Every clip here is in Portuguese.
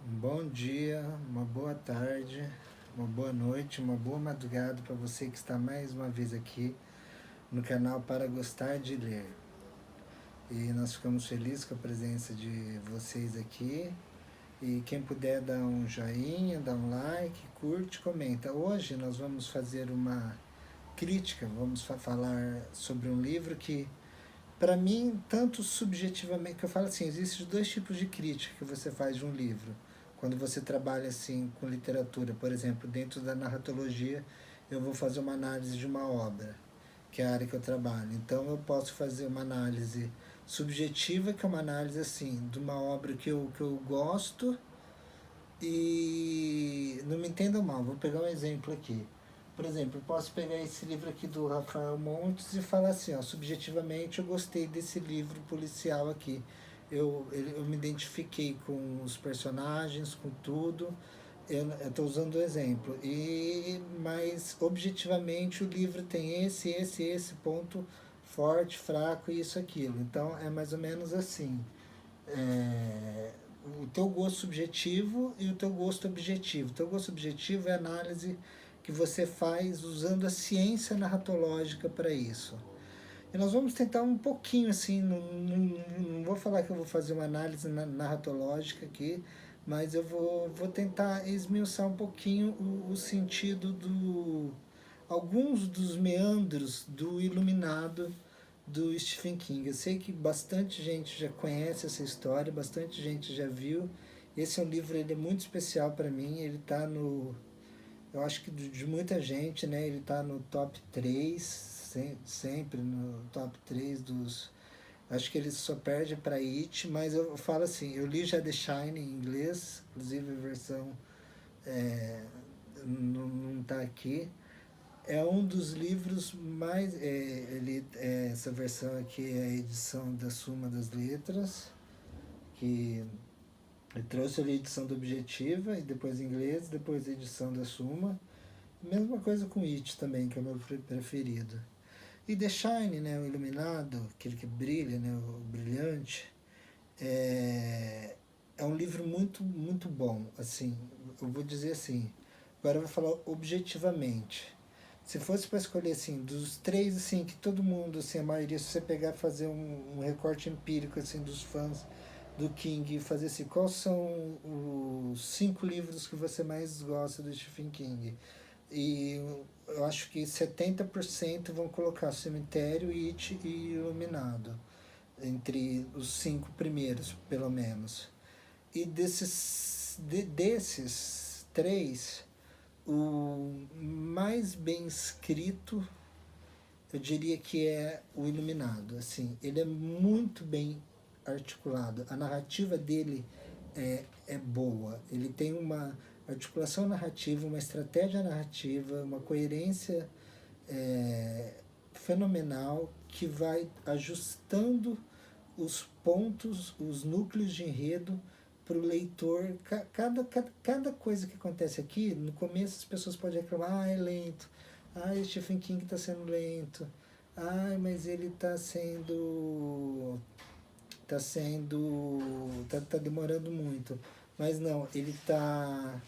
Um bom dia, uma boa tarde, uma boa noite, uma boa madrugada para você que está mais uma vez aqui no canal Para Gostar de Ler. E nós ficamos felizes com a presença de vocês aqui. E quem puder dar um joinha, dar um like, curte, comenta. Hoje nós vamos fazer uma crítica, vamos falar sobre um livro que, para mim, tanto subjetivamente, que eu falo assim, existem dois tipos de crítica que você faz de um livro. Quando você trabalha assim com literatura, por exemplo, dentro da narratologia, eu vou fazer uma análise de uma obra, que é a área que eu trabalho. Então eu posso fazer uma análise subjetiva, que é uma análise assim, de uma obra que eu gosto e não me entendam mal, vou pegar um exemplo aqui. Por exemplo, eu posso pegar esse livro aqui do Rafael Montes e falar assim, ó, subjetivamente eu gostei desse livro policial aqui. Eu me identifiquei com os personagens, com tudo. Eu estou usando o exemplo. Mas objetivamente o livro tem esse ponto forte, fraco e isso, aquilo. Então é mais ou menos assim. É, o teu gosto subjetivo e o teu gosto objetivo. O teu gosto objetivo é a análise que você faz usando a ciência narratológica para isso. E nós vamos tentar um pouquinho assim, não vou falar que eu vou fazer uma análise narratológica aqui, mas eu vou tentar esmiuçar um pouquinho o sentido do alguns dos meandros do Iluminado do Stephen King. Eu sei que bastante gente já conhece essa história, bastante gente já viu. Esse é um livro, ele é muito especial para mim, ele está no, eu acho que de muita gente, né, ele está no top 3 sempre no top 3 dos, acho que ele só perde para It, mas eu falo assim, eu li já The Shine em inglês, inclusive a versão não está aqui. É um dos livros mais. Essa versão aqui é a edição da Suma das Letras, que eu trouxe ali a edição do Objetiva, e depois em inglês, depois a edição da Suma. Mesma coisa com It também, que é o meu preferido. E The Shine, né, o iluminado, aquele que brilha, né, o brilhante, é, é um livro muito, muito bom. Assim, eu vou dizer assim, agora eu vou falar objetivamente. Se fosse para escolher assim, dos três assim que todo mundo, assim, a maioria, se você pegar e fazer um recorte empírico assim dos fãs do King e fazer assim, quais são os 5 livros que você mais gosta do Stephen King? E eu acho que 70% vão colocar Cemitério, It e Iluminado entre os 5 primeiros, pelo menos. E desses três, o mais bem escrito, eu diria que é o Iluminado. Assim, ele é muito bem articulado. A narrativa dele é boa. Ele tem uma articulação narrativa, uma estratégia narrativa, uma coerência é, fenomenal que vai ajustando os pontos, os núcleos de enredo para o leitor. Cada coisa que acontece aqui, no começo as pessoas podem reclamar, é lento, Stephen King está sendo lento, mas ele tá demorando muito. Mas não, ele está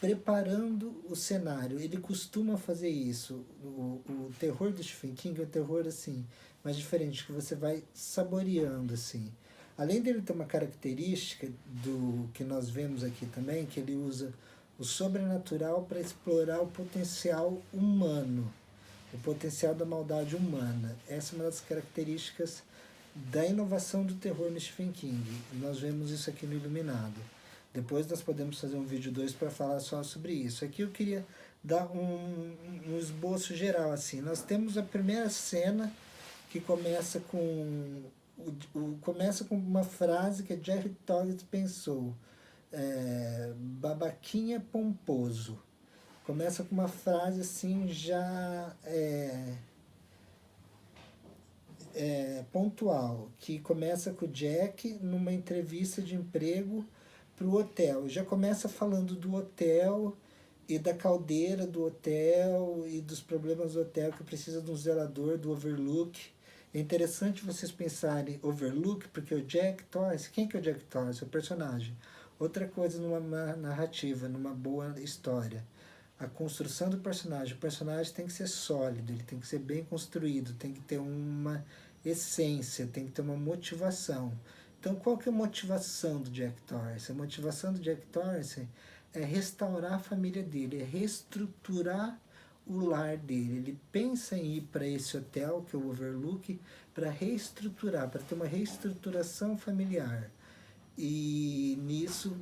preparando o cenário. Ele costuma fazer isso. O terror do Stephen King é um terror assim, mais diferente, que você vai saboreando assim. Além dele ter uma característica do que nós vemos aqui também, que ele usa o sobrenatural para explorar o potencial humano, o potencial da maldade humana. Essa é uma das características da inovação do terror no Stephen King. Nós vemos isso aqui no Iluminado. Depois nós podemos fazer um vídeo 2 para falar só sobre isso. Aqui eu queria dar um esboço geral assim. Nós temos a primeira cena que começa começa com uma frase que a Jerry Todd pensou. Babaquinha pomposo. Começa com uma frase assim já pontual, que começa com o Jack numa entrevista de emprego para o hotel. Já começa falando do hotel e da caldeira do hotel e dos problemas do hotel, que precisa de um zelador, do Overlook. É interessante vocês pensarem Overlook, porque o Jack Torrance, quem que é o Jack Torrance? O personagem. Outra coisa numa narrativa, numa boa história, a construção do personagem. O personagem tem que ser sólido, ele tem que ser bem construído, tem que ter uma essência, tem que ter uma motivação. Então, qual que é a motivação do Jack Torrance? A motivação do Jack Torrance é restaurar a família dele, é reestruturar o lar dele. Ele pensa em ir para esse hotel, que é o Overlook, para reestruturar, para ter uma reestruturação familiar. E nisso,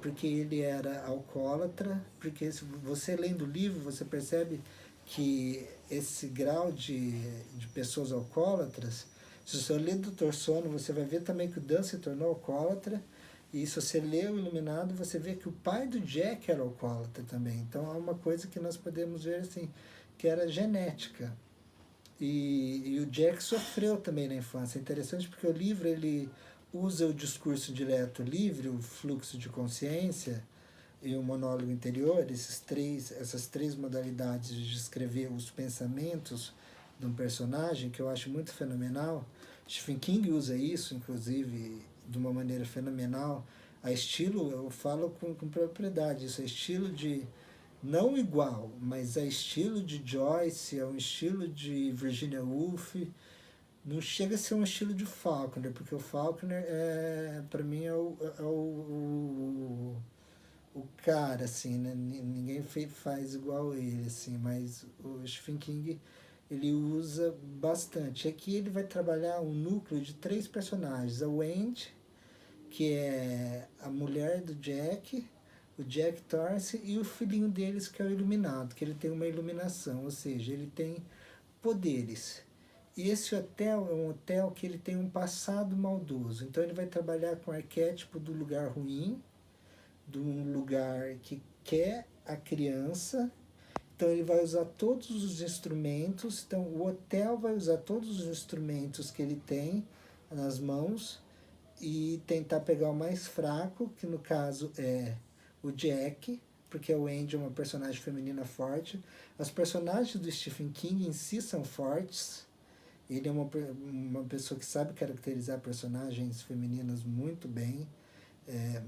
porque ele era alcoólatra, porque se você lendo o livro, você percebe que esse grau de pessoas alcoólatras, se você ler Doutor Sono, você vai ver também que o Dan se tornou alcoólatra, e se você lê o Iluminado, você vê que o pai do Jack era alcoólatra também. Então é uma coisa que nós podemos ver assim, que era genética. E o Jack sofreu também na infância. É interessante porque o livro ele usa o discurso direto livre, o fluxo de consciência e o monólogo interior, essas três modalidades de escrever os pensamentos de um personagem, que eu acho muito fenomenal. Stephen King usa isso, inclusive, de uma maneira fenomenal. A estilo, eu falo com propriedade, isso é estilo de não igual, mas é estilo de Joyce, é um estilo de Virginia Woolf, não chega a ser um estilo de Faulkner, porque o Faulkner, para mim, o cara, assim, né? Ninguém faz igual ele, assim, mas o Stephen King, ele usa bastante. Aqui ele vai trabalhar um núcleo de três personagens, a Wendy, que é a mulher do Jack, o Jack Torrance e o filhinho deles, que é o Iluminado, que ele tem uma iluminação, ou seja, ele tem poderes. E esse hotel é um hotel que ele tem um passado maldoso. Então ele vai trabalhar com o arquétipo do lugar ruim, de um lugar que quer a criança. Então ele vai usar todos os instrumentos. Então o hotel vai usar todos os instrumentos que ele tem nas mãos e tentar pegar o mais fraco, que no caso é o Jack, porque a Wendy é uma personagem feminina forte. As personagens do Stephen King em si são fortes. Ele é uma pessoa que sabe caracterizar personagens femininas muito bem, é,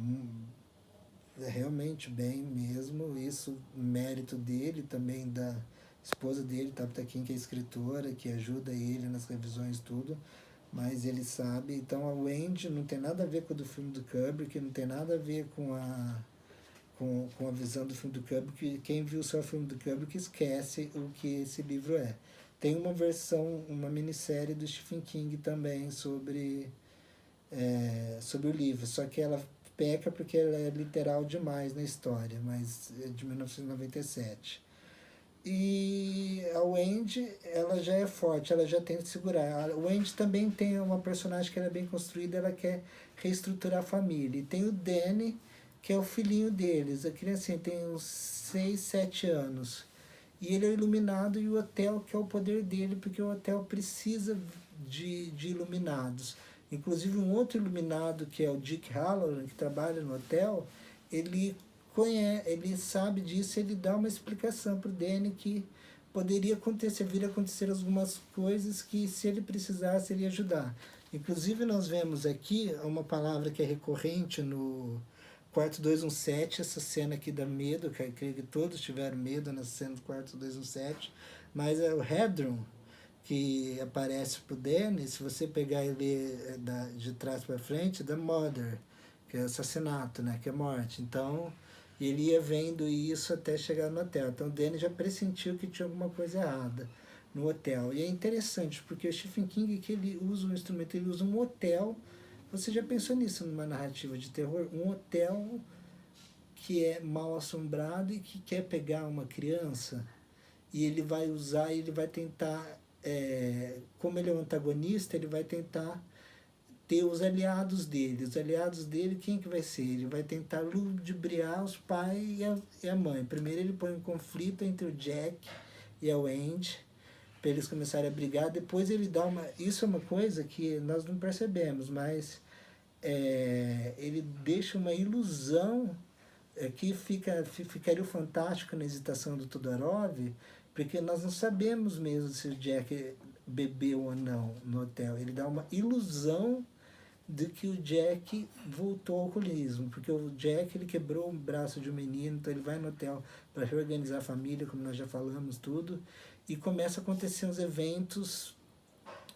realmente bem mesmo. Isso, mérito dele, também da esposa dele, Tabitha King, que é escritora, que ajuda ele nas revisões tudo, mas ele sabe. Então a Wendy não tem nada a ver com o do filme do Kubrick, não tem nada a ver com a visão do filme do Kubrick. Quem viu só o filme do Kubrick esquece o que esse livro é. Tem uma versão, uma minissérie do Stephen King também sobre o livro, só que ela peca porque ela é literal demais na história, mas é de 1997. E a Wendy, ela já é forte, ela já tem que segurar. A Wendy também tem uma personagem que ela é bem construída, ela quer reestruturar a família. E tem o Danny, que é o filhinho deles. A criancinha tem uns 6 7 anos. E ele é iluminado e o hotel que é o poder dele, porque o hotel precisa de iluminados. Inclusive um outro iluminado, que é o Dick Halloran, que trabalha no hotel, ele ele sabe disso, ele dá uma explicação para o Danny que poderia acontecer, vir a acontecer algumas coisas que se ele precisasse ele ia ajudar. Inclusive nós vemos aqui uma palavra que é recorrente no quarto 217, essa cena aqui dá medo, que eu creio que todos tiveram medo nessa cena do quarto 217, mas é o Hedron, que aparece pro Danny, se você pegar e ler de trás para frente, da Mother, que é assassinato, né, que é morte. Então, ele ia vendo isso até chegar no hotel. Então, o Danny já pressentiu que tinha alguma coisa errada no hotel. E é interessante, porque o Stephen King, que ele usa um instrumento, ele usa um hotel. Você já pensou nisso numa narrativa de terror? Um hotel que é mal assombrado e que quer pegar uma criança, e ele vai usar, ele vai tentar, como ele é um antagonista, ele vai tentar ter os aliados dele. Os aliados dele, quem que vai ser? Ele vai tentar ludibriar os pais e a mãe. Primeiro ele põe um conflito entre o Jack e a Wendy, para eles começarem a brigar. Depois ele dá uma... Isso é uma coisa que nós não percebemos, mas ele deixa uma ilusão que ficaria fantástico na hesitação do Todorov, porque nós não sabemos mesmo se o Jack bebeu ou não no hotel. Ele dá uma ilusão de que o Jack voltou ao alcoolismo, porque o Jack ele quebrou o braço de um menino, então ele vai no hotel para reorganizar a família, como nós já falamos, tudo, e começa a acontecer uns eventos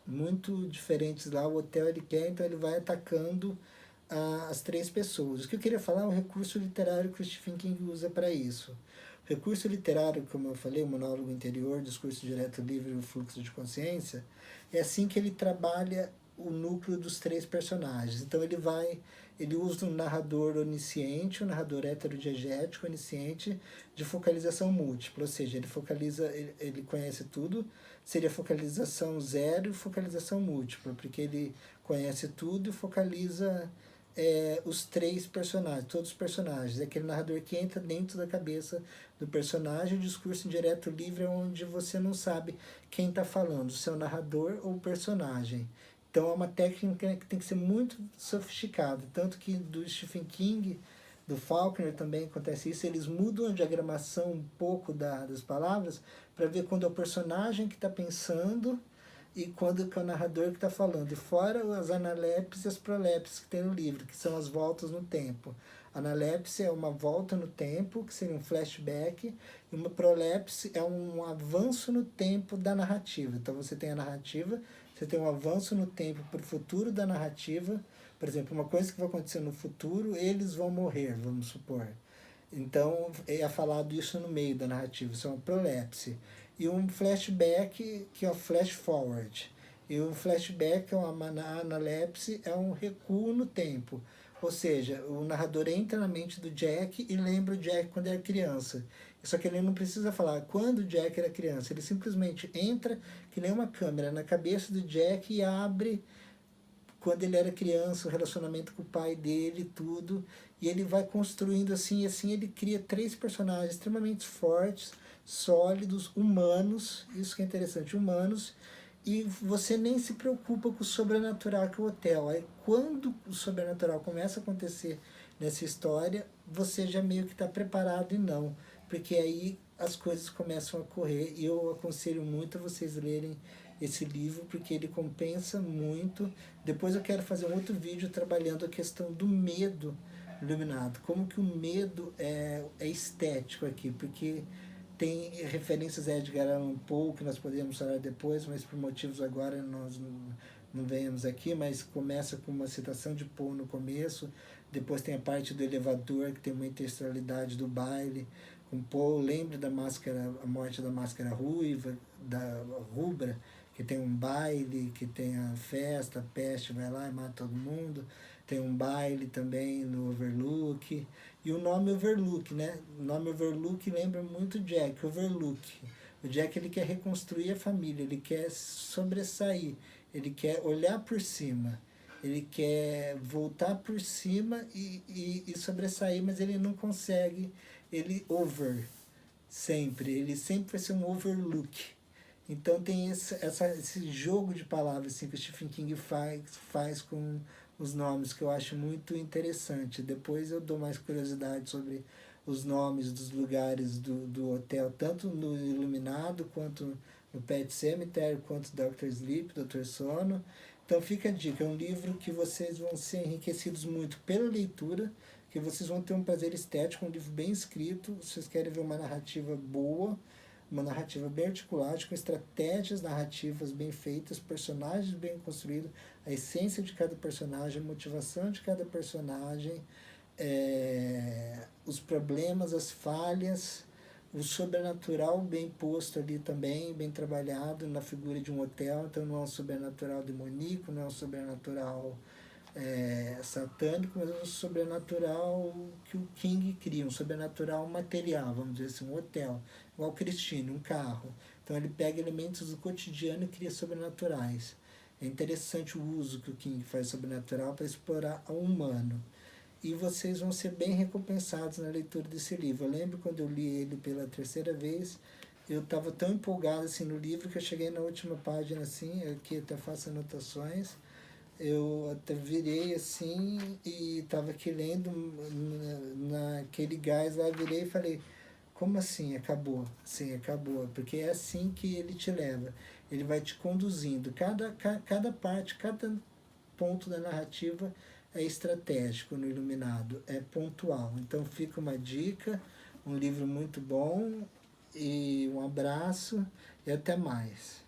muito diferentes lá, o hotel ele quer, então ele vai atacando as três pessoas. O que eu queria falar é o recurso literário que o Stephen King usa para isso. O recurso literário, como eu falei, o monólogo interior, discurso direto livre e o fluxo de consciência, é assim que ele trabalha o núcleo dos três personagens. Então ele usa um narrador onisciente, um narrador heterodiegético, onisciente, de focalização múltipla, ou seja, ele conhece tudo, seria focalização zero e focalização múltipla, porque ele conhece tudo e focaliza os três personagens, todos os personagens. É aquele narrador que entra dentro da cabeça do personagem. O discurso indireto livre é onde você não sabe quem está falando, se é o narrador ou o personagem. Então é uma técnica que tem que ser muito sofisticada. Tanto que do Stephen King, do Faulkner também acontece isso. Eles mudam a diagramação um pouco das palavras para ver quando é o personagem que está pensando e quando que é o narrador que está falando. E fora as analepses e as prolepses que tem no livro, que são as voltas no tempo. Analepse é uma volta no tempo, que seria um flashback, e uma prolepse é um avanço no tempo da narrativa. Então você tem a narrativa, você tem um avanço no tempo para o futuro da narrativa. Por exemplo, uma coisa que vai acontecer no futuro, eles vão morrer, vamos supor. Então é falado isso no meio da narrativa, isso é uma prolepse. E um flashback, que é o flash forward. E um flashback, é uma analepse, é um recuo no tempo. Ou seja, o narrador entra na mente do Jack e lembra o Jack quando era criança. Só que ele não precisa falar quando o Jack era criança. Ele simplesmente entra, que nem uma câmera, na cabeça do Jack e abre quando ele era criança, o relacionamento com o pai dele, tudo. E ele vai construindo assim, e assim ele cria três personagens extremamente fortes, sólidos, humanos, isso que é interessante, humanos, e você nem se preocupa com o sobrenatural que é o hotel. Aí quando o sobrenatural começa a acontecer nessa história, você já meio que está preparado e não, porque aí as coisas começam a correr. E eu aconselho muito a vocês lerem esse livro, porque ele compensa muito. Depois eu quero fazer um outro vídeo trabalhando a questão do medo iluminado, como que o medo é estético aqui, porque tem referências a Edgar Allan Poe, que nós podemos falar depois, mas por motivos agora nós não venhamos aqui, mas começa com uma citação de Poe no começo, depois tem a parte do elevador, que tem uma intestralidade do baile, com Poe, lembra da máscara, a morte da máscara ruiva, da rubra, que tem um baile, que tem a festa, a peste vai lá e mata todo mundo, tem um baile também no Overlook, e o nome Overlook, né? O nome Overlook lembra muito Jack, Overlook. O Jack ele quer reconstruir a família, ele quer sobressair, ele quer olhar por cima, ele quer voltar por cima e sobressair, mas ele não consegue, ele ele sempre vai ser um overlook. Então tem esse jogo de palavras assim, que o Stephen King faz com os nomes, que eu acho muito interessante. Depois eu dou mais curiosidade sobre os nomes dos lugares do hotel, tanto no Iluminado, quanto no Pet Cemetery, quanto Dr. Sleep, Dr. Sono. Então fica a dica, é um livro que vocês vão ser enriquecidos muito pela leitura, que vocês vão ter um prazer estético, um livro bem escrito. Vocês querem ver uma narrativa boa, uma narrativa bem articulada, com estratégias narrativas bem feitas, personagens bem construídos, a essência de cada personagem, a motivação de cada personagem, os problemas, as falhas, o sobrenatural bem posto ali também, bem trabalhado na figura de um hotel. Então não é um sobrenatural demoníaco, não é um sobrenatural satânico, mas é um sobrenatural que o King cria, um sobrenatural material, vamos dizer assim, um hotel, igual o Christine, um carro. Então ele pega elementos do cotidiano e cria sobrenaturais. É interessante o uso que o King faz sobrenatural para explorar o humano. E vocês vão ser bem recompensados na leitura desse livro. Eu lembro quando eu li ele pela terceira vez, eu estava tão empolgado assim no livro que eu cheguei na última página assim, aqui até faço anotações, eu até virei assim e estava aqui lendo naquele gás lá, virei e falei, como assim acabou? Sim, acabou, porque é assim que ele te leva. Ele vai te conduzindo. Cada parte, cada ponto da narrativa é estratégico no Iluminado, é pontual. Então fica uma dica, um livro muito bom, e um abraço e até mais.